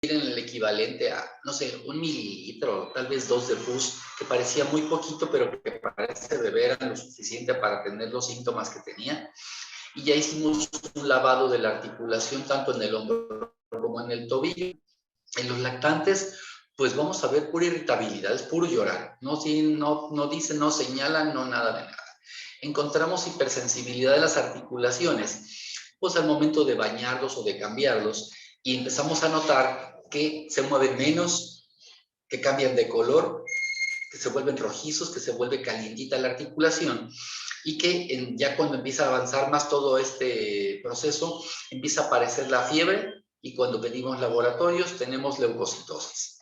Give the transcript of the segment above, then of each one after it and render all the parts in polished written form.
en el equivalente a, no sé, 1 mililitro, tal vez 2 de pus, que parecía muy poquito, pero que parece de veras lo suficiente para tener los síntomas que tenía. Y ya hicimos un lavado de la articulación, tanto en el hombro como en el tobillo. En los lactantes, pues vamos a ver pura irritabilidad, es puro llorar. No, no dicen, no señalan, no nada de nada. Encontramos hipersensibilidad de las articulaciones, pues al momento de bañarlos o de cambiarlos, y empezamos a notar que se mueven menos, que cambian de color, que se vuelven rojizos, que se vuelve calientita la articulación, y que ya cuando empieza a avanzar más todo este proceso, empieza a aparecer la fiebre, y cuando pedimos laboratorios tenemos leucocitosis.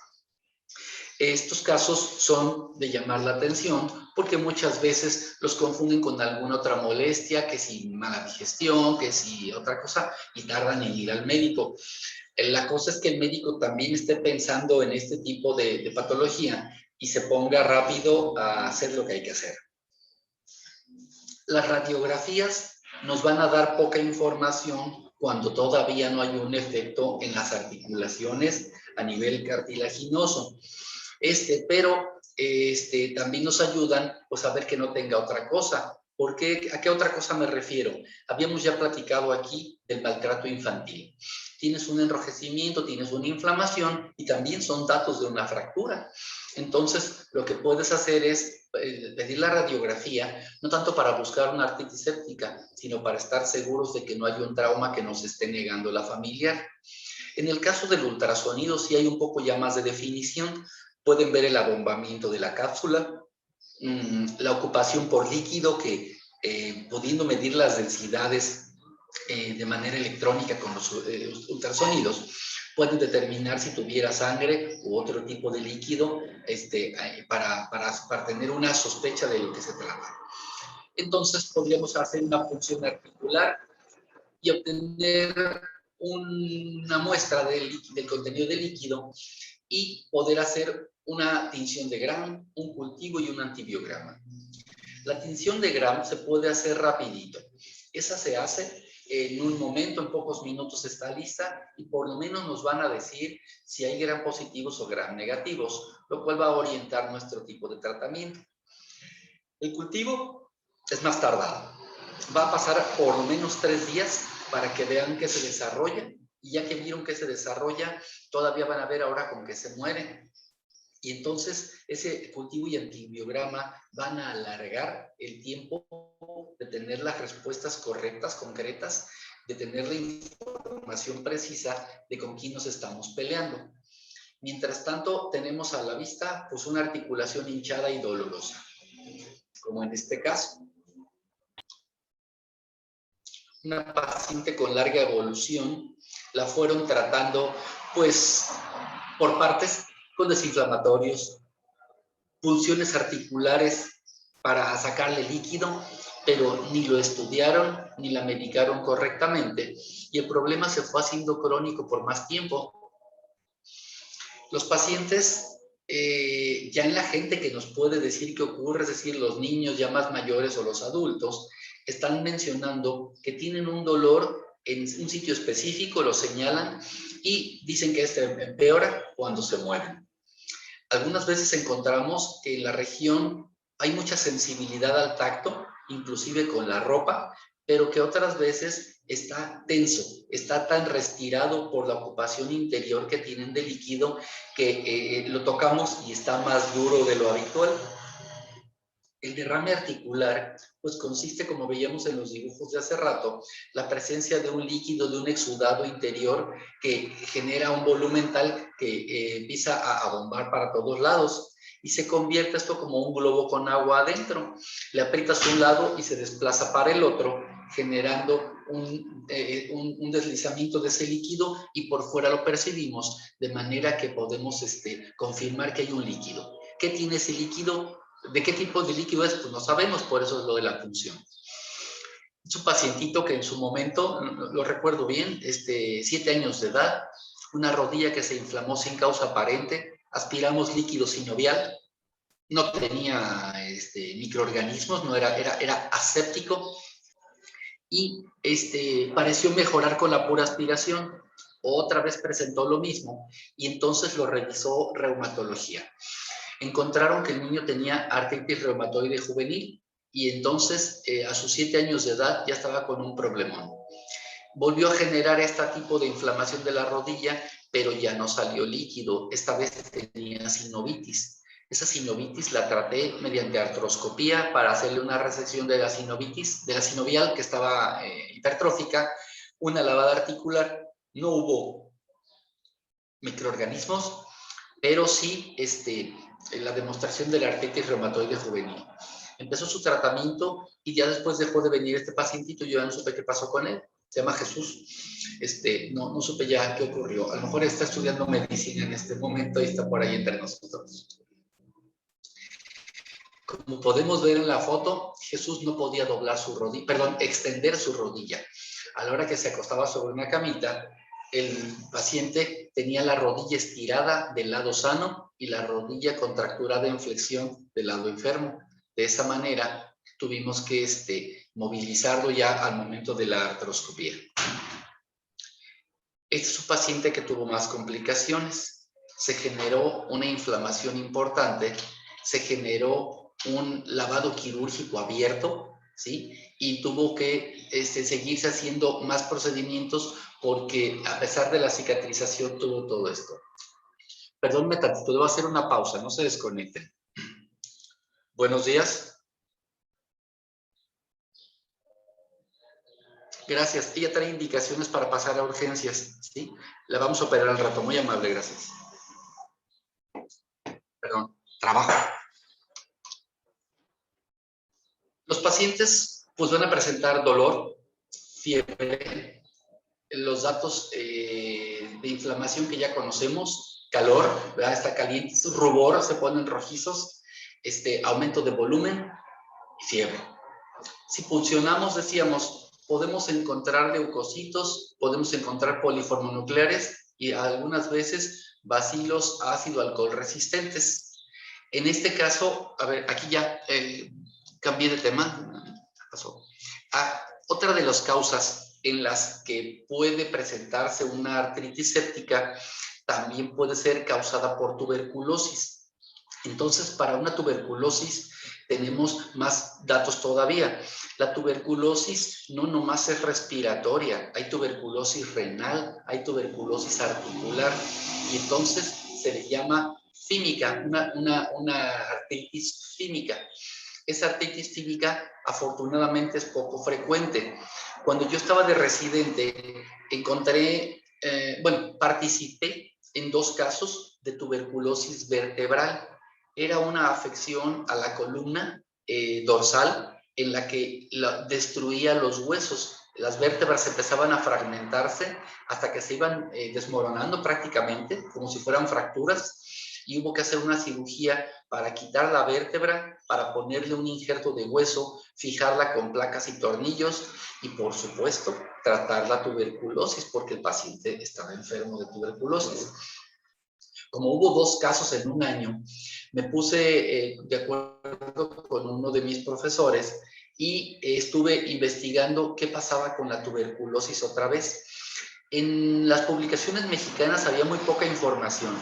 Estos casos son de llamar la atención porque muchas veces los confunden con alguna otra molestia, que si mala digestión, que si otra cosa, y tardan en ir al médico. La cosa es que el médico también esté pensando en este tipo de patología y se ponga rápido a hacer lo que hay que hacer. Las radiografías nos van a dar poca información cuando todavía no hay un efecto en las articulaciones a nivel cartilaginoso. Pero también nos ayudan pues, a ver que no tenga otra cosa. ¿Por qué? ¿A qué otra cosa me refiero? Habíamos ya platicado aquí del maltrato infantil. Tienes un enrojecimiento, tienes una inflamación y también son datos de una fractura. Entonces, lo que puedes hacer es pedir la radiografía, no tanto para buscar una artritis séptica, sino para estar seguros de que no hay un trauma que nos esté negando la familiar. En el caso del ultrasonido sí hay un poco ya más de definición. Pueden ver el abombamiento de la cápsula, la ocupación por líquido, que pudiendo medir las densidades de manera electrónica con los ultrasonidos, pueden determinar si tuviera sangre u otro tipo de líquido para tener una sospecha de lo que se trata. Entonces podríamos hacer una punción articular y obtener una muestra del contenido del líquido y poder hacer una tinción de Gram, un cultivo y un antibiograma. La tinción de Gram se puede hacer rapidito. Esa se hace en un momento, en pocos minutos está lista y por lo menos nos van a decir si hay Gram positivos o Gram negativos, lo cual va a orientar nuestro tipo de tratamiento. El cultivo es más tardado. Va a pasar por lo menos 3 días para que vean que se desarrolla, y ya que vieron que se desarrolla, todavía van a ver ahora con que se muere. Y entonces ese cultivo y antibiograma van a alargar el tiempo de tener las respuestas correctas, concretas, de tener la información precisa de con quién nos estamos peleando. Mientras tanto, tenemos a la vista pues una articulación hinchada y dolorosa, como en este caso. Una paciente con larga evolución, la fueron tratando pues por partes con desinflamatorios, punciones articulares para sacarle líquido, pero ni lo estudiaron ni la medicaron correctamente y el problema se fue haciendo crónico por más tiempo. Los pacientes, ya en la gente que nos puede decir qué ocurre, es decir, los niños ya más mayores o los adultos, están mencionando que tienen un dolor en un sitio específico, lo señalan y dicen que este empeora cuando se mueren. Algunas veces encontramos que en la región hay mucha sensibilidad al tacto, inclusive con la ropa, pero que otras veces está tenso, está tan respirado por la ocupación interior que tienen de líquido que lo tocamos y está más duro de lo habitual. El derrame articular, pues consiste, como veíamos en los dibujos de hace rato, la presencia de un líquido, de un exudado interior que genera un volumen tal que empieza a bombar para todos lados y se convierte esto como un globo con agua adentro. Le aprietas un lado y se desplaza para el otro, generando un deslizamiento de ese líquido y por fuera lo percibimos, de manera que podemos confirmar que hay un líquido. ¿Qué tiene ese líquido? ¿De qué tipo de líquido es? Pues no sabemos, por eso es lo de la punción. Es un pacientito que en su momento, lo recuerdo bien, 7 años de edad, una rodilla que se inflamó sin causa aparente, aspiramos líquido sinovial, no tenía microorganismos, no era aséptico y pareció mejorar con la pura aspiración. otra vez presentó lo mismo y entonces lo revisó reumatología. Encontraron que el niño tenía artritis reumatoide juvenil y entonces a sus 7 años de edad ya estaba con un problemón. Volvió a generar este tipo de inflamación de la rodilla, pero ya no salió líquido. Esta vez tenía sinovitis. Esa sinovitis la traté mediante artroscopía para hacerle una resección de la sinovitis, de la sinovial que estaba hipertrófica, una lavada articular. No hubo microorganismos, pero sí la demostración de la artritis reumatoide juvenil. Empezó su tratamiento y ya después dejó de venir este pacientito. Yo ya no supe qué pasó con él. Se llama Jesús. No supe ya qué ocurrió. A lo mejor está estudiando medicina en este momento y está por ahí entre nosotros. Como podemos ver en la foto, Jesús no podía doblar su rodilla, perdón, extender su rodilla. A la hora que se acostaba sobre una camita, el paciente tenía la rodilla estirada del lado sano y la rodilla contracturada en flexión del lado enfermo. De esa manera, tuvimos que movilizarlo ya al momento de la artroscopía. Este es un paciente que tuvo más complicaciones. Se generó una inflamación importante, se generó un lavado quirúrgico abierto, ¿sí? Y tuvo que seguirse haciendo más procedimientos porque a pesar de la cicatrización tuvo todo esto. Perdónme tantito, debo hacer una pausa, no se desconecten. Buenos días. Gracias. Ella trae indicaciones para pasar a urgencias, ¿sí? La vamos a operar al rato. Muy amable, gracias. Perdón, trabajo. Los pacientes pues van a presentar dolor, fiebre, los datos de inflamación que ya conocemos, calor, ¿verdad? Está caliente, rubor, se ponen rojizos, aumento de volumen y fiebre. Si puncionamos, decíamos, podemos encontrar leucocitos, podemos encontrar poliformonucleares y algunas veces bacilos ácido-alcohol resistentes. En este caso, a ver, aquí ya cambié de tema. Pasó. Otra de las causas en las que puede presentarse una artritis séptica también puede ser causada por tuberculosis. Entonces, para una tuberculosis tenemos más datos todavía. La tuberculosis no nomás es respiratoria, hay tuberculosis renal, hay tuberculosis articular y entonces se le llama fímica, una artritis fímica. Esa artritis fímica afortunadamente es poco frecuente. Cuando yo estaba de residente, participé en 2 casos de tuberculosis vertebral. Era una afección a la columna dorsal en la que destruía los huesos. Las vértebras empezaban a fragmentarse hasta que se iban desmoronando prácticamente, como si fueran fracturas, y hubo que hacer una cirugía para quitar la vértebra, para ponerle un injerto de hueso, fijarla con placas y tornillos y, por supuesto, tratar la tuberculosis porque el paciente estaba enfermo de tuberculosis. Como hubo 2 casos en un año, me puse de acuerdo con uno de mis profesores y estuve investigando qué pasaba con la tuberculosis otra vez. En las publicaciones mexicanas había muy poca información.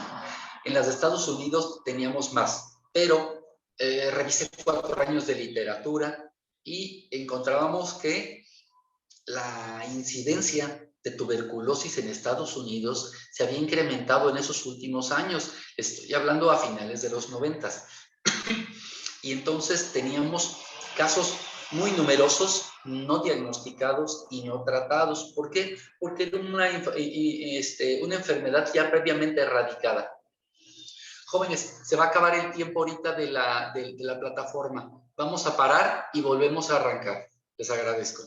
En las de Estados Unidos teníamos más, pero revisé 4 años de literatura y encontrábamos que la incidencia de tuberculosis en Estados Unidos se había incrementado en esos últimos años. Estoy hablando a finales de los 90. Y entonces teníamos casos muy numerosos, no diagnosticados y no tratados. ¿Por qué? Porque era una enfermedad ya previamente erradicada. Jóvenes, se va a acabar el tiempo ahorita de la plataforma. Vamos a parar y volvemos a arrancar. Les agradezco.